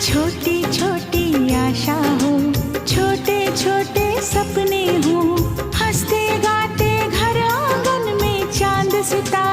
छोटी छोटी आशा हो, छोटे छोटे सपने हो, हंसते गाते घर आंगन में चांद सितारे